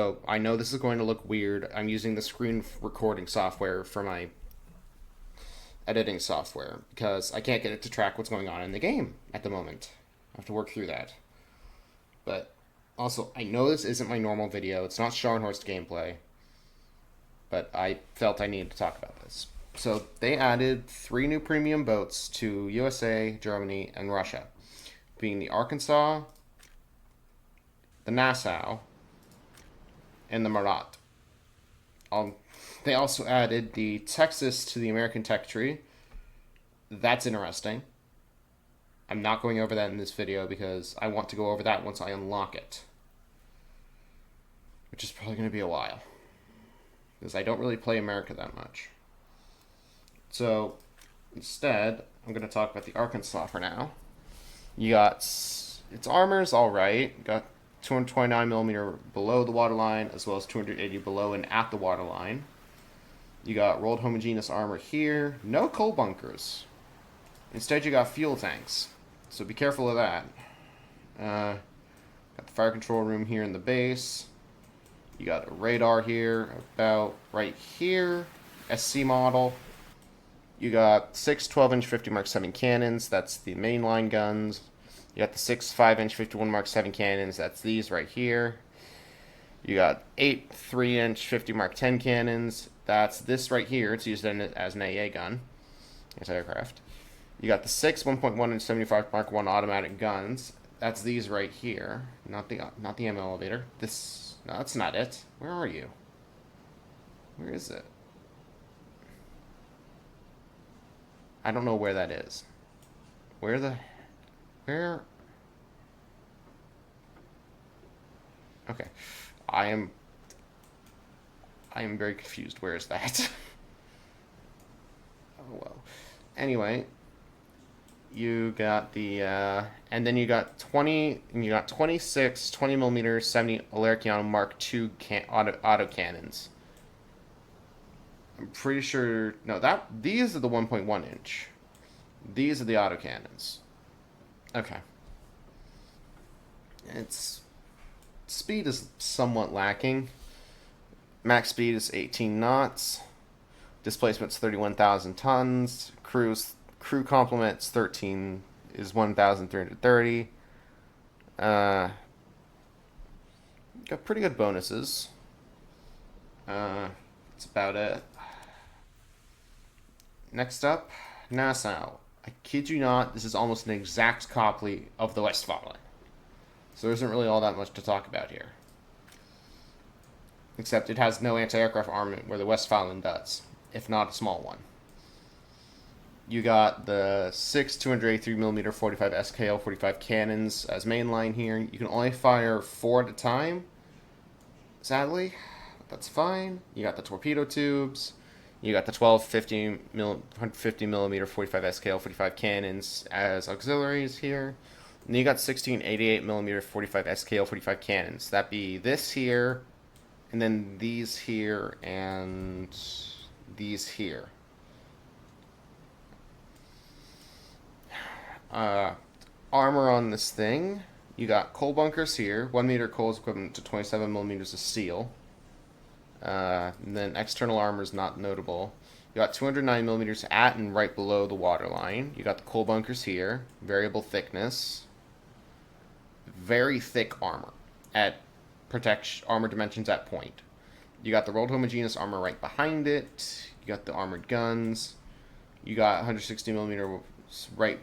So I know this is going to look weird. I'm using the screen recording software for my editing software because I can't get it to track what's going on in the game at the moment. I have to work through that. But also, I know this isn't my normal video. It's not Scharnhorst gameplay. But I felt I needed to talk about this. So they added 3 new premium boats to USA, Germany, and Russia, being the Arkansas, the Nassau, and the Marat. They also added the Texas to the American tech tree. That's interesting. I'm not going over that in this video because I want to go over that once I unlock it, which is probably going to be a while because I don't really play America that much. So instead, I'm going to talk about the Arkansas for now. You got its armor's all right. You got 229 millimeter below the waterline, as well as 280 below and at the waterline. You got rolled homogeneous armor here. No coal bunkers. Instead, you got fuel tanks. So be careful of that. Got the fire control room here in the base. You got a radar here, about right here. SC model. You got 6 12-inch 50 Mark 7 cannons. That's the mainline guns. You got the 6 5-inch 51 Mark 7 cannons. That's these right here. You got 8 3-inch 50 Mark 10 cannons. That's this right here. It's used as an AA gun. Anti-aircraft. You got the 6 1.1 inch 75 Mark 1 automatic guns. That's these right here. Not the M elevator. This. No, that's not it. Where are you? Where is it? I don't know where that is. Where? Okay. I am very confused. Where is that? Oh well. Anyway, you got the and then you got 26 20 millimeter 70 Alercion Mark II auto cannons. I'm pretty sure these are the 1.1 inch. These are the auto cannons. Okay. Its speed is somewhat lacking. Max speed is 18 knots. Displacement's 31,000 tons. Crew complements 13 is 1,330. Got pretty good bonuses. That's about it. Next up, Nassau. I kid you not, this is almost an exact copy of the Westfalen. So there isn't really all that much to talk about here. Except it has no anti-aircraft armament where the Westfalen does, if not a small one. You got the 6 283mm 45 SKL 45 cannons as mainline here. You can only fire 4 at a time, sadly. That's fine. You got the torpedo tubes. You got the 150mm 45 SKL 45 cannons as auxiliaries here. And then you got 1688mm 45 SKL 45 cannons. That'd be this here, and then these here, and these here. Armor on this thing. You got coal bunkers here. 1 meter coal is equivalent to 27 millimeters of steel. And then external armor is not notable. You got 209 millimeters at and right below the waterline. You got the coal bunkers here. Variable thickness. Very thick armor at armor dimensions at point. You got the rolled homogeneous armor right behind it. You got the armored guns. You got 160 millimeter right,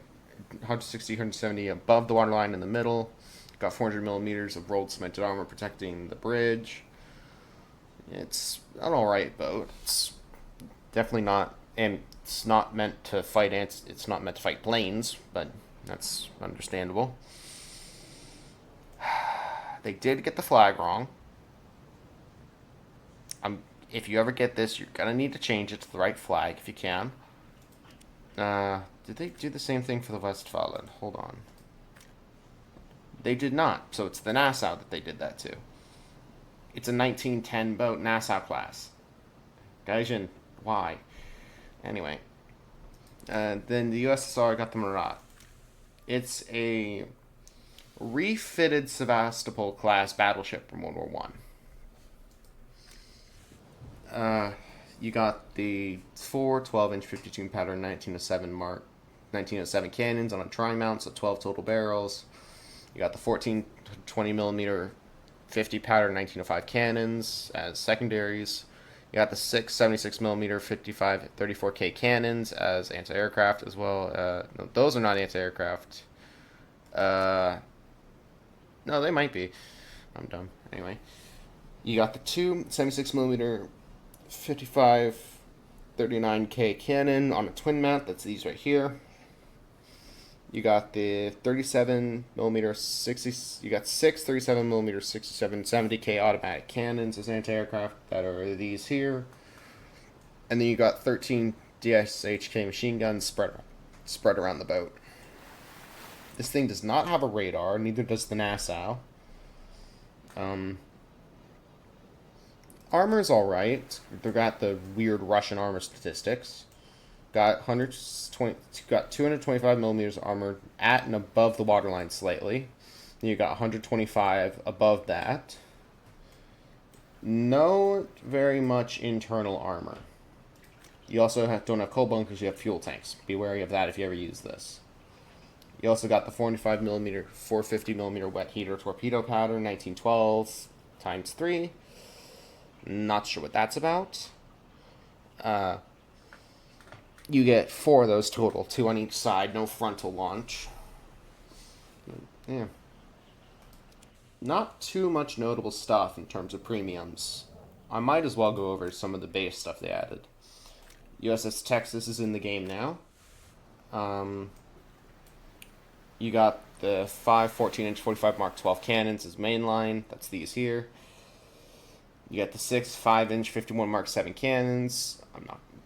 160, 170 above the waterline in the middle. You got 400 millimeters of rolled cemented armor protecting the bridge. It's an alright boat. It's definitely not, and it's not meant to fight ants. It's not meant to fight planes, but that's understandable. They did get the flag wrong. If you ever get this, you're gonna need to change it to the right flag if you can. Did they do the same thing for the Westfalen? Hold on. They did not. So it's the Nassau that they did that to. It's a 1910 boat, Nassau class. Gaijin, why? Anyway. Then the USSR got the Marat. It's a refitted Sevastopol class battleship from World War I. You got the four 12-inch 52 pattern 1907 cannons on a tri-mount, so 12 total barrels. You got the 14 20 millimeter 50 pattern 1905 cannons as secondaries. You got the six 76 millimeter 55 34K cannons as anti-aircraft as well. No, those are not anti-aircraft. Uh, no, they might be. I'm dumb. Anyway, you got the two 76 millimeter 55 39K cannon on a twin mount. That's these right here. You got the 37 millimeter 60. You got six 37 millimeter 67 70K automatic cannons as anti-aircraft that are these here, and then you got 13 DSHK machine guns spread around the boat. This thing does not have a radar. Neither does the Nassau. Armor's all right. They got the weird Russian armor statistics. Got 225 millimeters armor at and above the waterline slightly. Then you got 125 above that. No very much internal armor. You also don't have coal bunkers. You have fuel tanks. Be wary of that if you ever use this. You also got the 45 millimeter, 450 millimeter wet heater torpedo powder, 1912 times 3. Not sure what that's about. You get 4 of those total, 2 on each side, no frontal launch. Yeah. Not too much notable stuff in terms of premiums. I might as well go over some of the base stuff they added. USS Texas is in the game now. You got the 5 14-inch 45 Mark 12 cannons as mainline. That's these here. You got the 6 5-inch 51 Mark 7 cannons.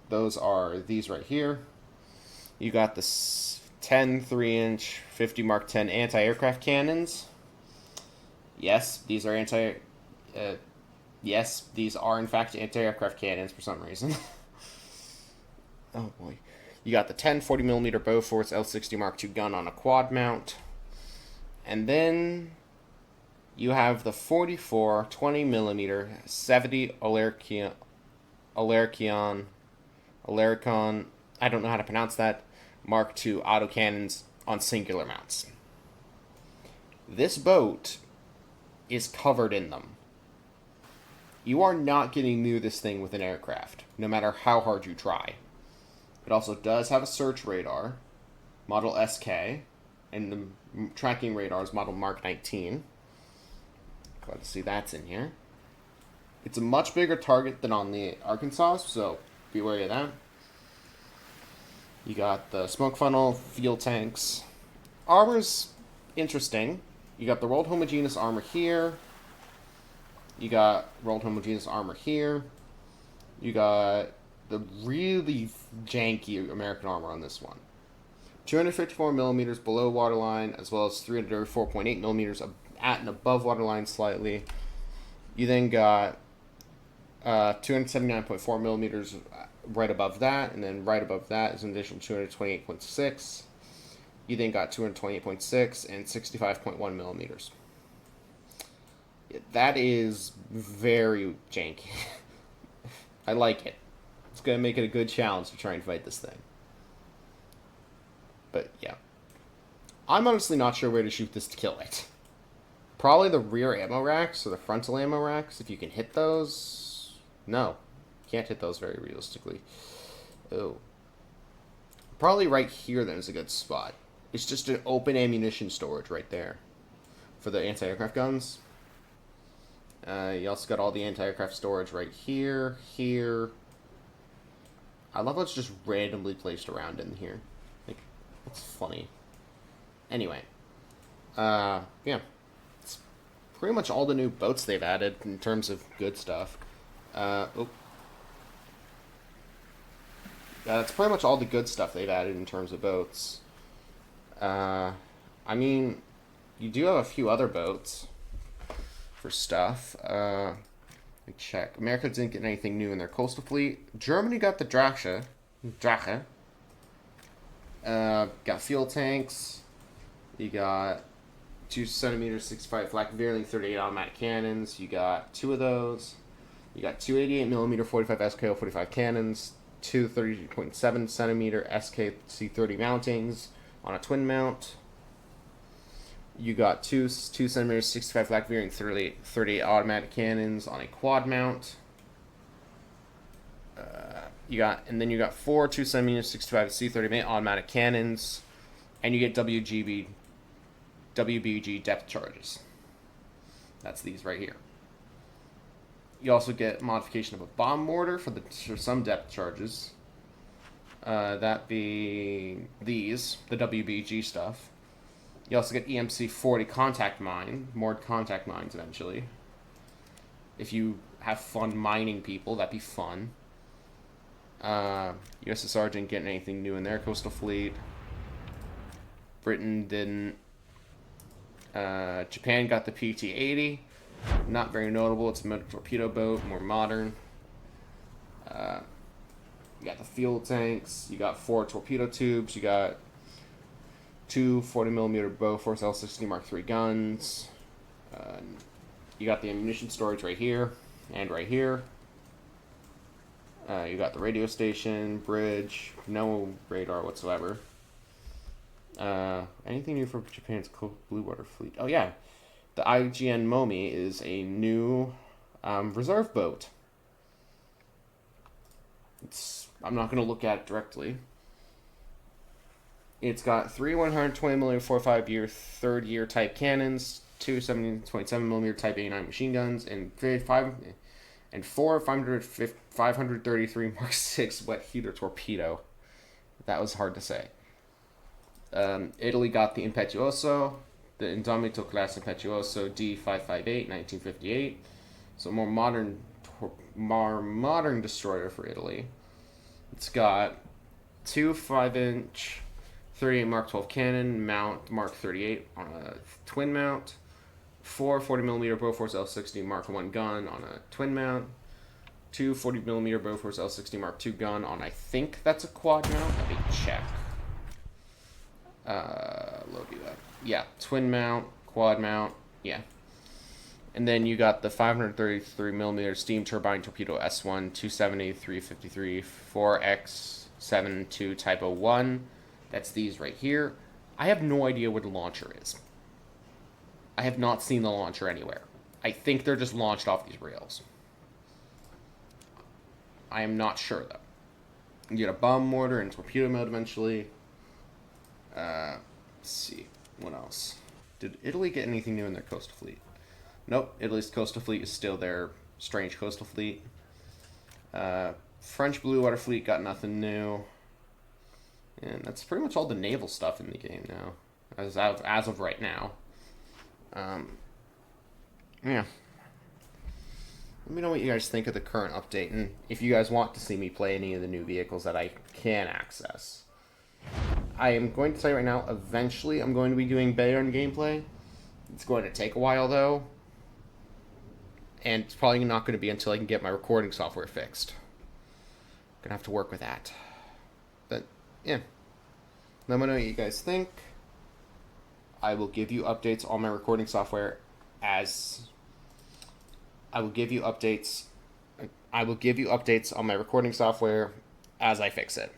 Those are these right here. You got the 10 3-inch 50 Mark 10 anti-aircraft cannons. Yes, these are yes, these are in fact anti-aircraft cannons for some reason. Oh boy. You got the 10 40 millimeter Bofors L60 Mark II gun on a quad mount. And then you have the 44 20 millimeter 70 Alaricon, I don't know how to pronounce that, Mark II autocannons on singular mounts. This boat is covered in them. You are not getting near this thing with an aircraft, no matter how hard you try. It also does have a search radar, model SK, and the tracking radar is model Mark 19. Glad to see that's in here. It's a much bigger target than on the Arkansas, so be wary of that. You got the smoke funnel, fuel tanks. Armor's interesting. You got the rolled homogeneous armor here. You got rolled homogeneous armor here. You got the really janky American armor on this one. 254 millimeters below waterline, as well as 304.8 millimeters at and above waterline slightly. You then got 279.4 millimeters right above that, and then right above that is an additional 228.6. You then got 228.6 and 65.1 millimeters. That is very janky. I like it. It's going to make it a good challenge to try and fight this thing. But, yeah. I'm honestly not sure where to shoot this to kill it. Probably the rear ammo racks or the frontal ammo racks, if you can hit those. No. Can't hit those very realistically. Oh. Probably right here then is a good spot. It's just an open ammunition storage right there for the anti-aircraft guns. You also got all the anti-aircraft storage right here, here. I love how it's just randomly placed around in here. Like, it's funny. Anyway. Yeah. It's pretty much all the new boats they've added in terms of good stuff. That's pretty much all the good stuff they've added in terms of boats. I mean, you do have a few other boats for stuff. Let me check. America didn't get anything new in their coastal fleet. Germany got the Drache. Got fuel tanks. You got 2 centimeter 65 flak Veerling 38 automatic cannons. You got 2 of those. You got two 88mm 45 SKO 45 cannons, two 30.7 centimeter SKC30 mountings on a twin mount. You got two 2 centimeter 65 flak variant 38 automatic cannons on a quad mount. You got four 2 centimeter 65 C30 automatic cannons, and you get WBG depth charges. That's these right here. You also get modification of a bomb mortar for some depth charges. That being these, the WBG stuff. You also get EMC 40 contact mine, more contact mines eventually. If you have fun mining people, that'd be fun. USSR didn't get anything new in their coastal fleet. Britain didn't. Japan got the PT-80. Not very notable. It's a motor torpedo boat, more modern. You got the fuel tanks. You got 4 torpedo tubes. You got two 40mm Bofors L-60 Mark III guns. You got the ammunition storage right here and right here. You got the radio station, bridge, no radar whatsoever. Anything new for Japan's blue water fleet? Oh yeah, the IGN Momi is a new reserve boat. I'm not going to look at it directly. It's got three 120mm 45-year third-year type cannons, two 27mm type 89 machine guns, and four 533 Mark VI wet heater torpedo. That was hard to say. Italy got the Impetuoso, the Indomito class Impetuoso D558, 1958. So more modern destroyer for Italy. It's got two 5-inch 38 Mark 12 cannon mount Mark 38 on a twin mount, four 40mm Bofors L60 Mark 1 gun on a twin mount, two 40mm Bofors L60 Mark 2 gun on, I think that's a quad mount. Let me check. Load you up. Yeah, twin mount, quad mount, yeah. And then you got the 533mm steam turbine torpedo S1 270 353 4X72 Type 01. That's these right here. I have no idea what the launcher is. I have not seen the launcher anywhere. I think they're just launched off these rails. I am not sure though. You get a bomb mortar and torpedo mode eventually. Let's see. What else? Did Italy get anything new in their coastal fleet? Nope. Italy's coastal fleet is still their strange coastal fleet. French blue water fleet got nothing new. And that's pretty much all the naval stuff in the game now. As of right now. Yeah. Let me know what you guys think of the current update, and if you guys want to see me play any of the new vehicles that I can access. I am going to tell you right now, eventually I'm going to be doing Bayern gameplay. It's going to take a while though. And it's probably not going to be until I can get my recording software fixed. I'm going to have to work with that. But, yeah. Let me know what you guys think. I will give you updates on my recording software as... I will give you updates on my recording software as I fix it.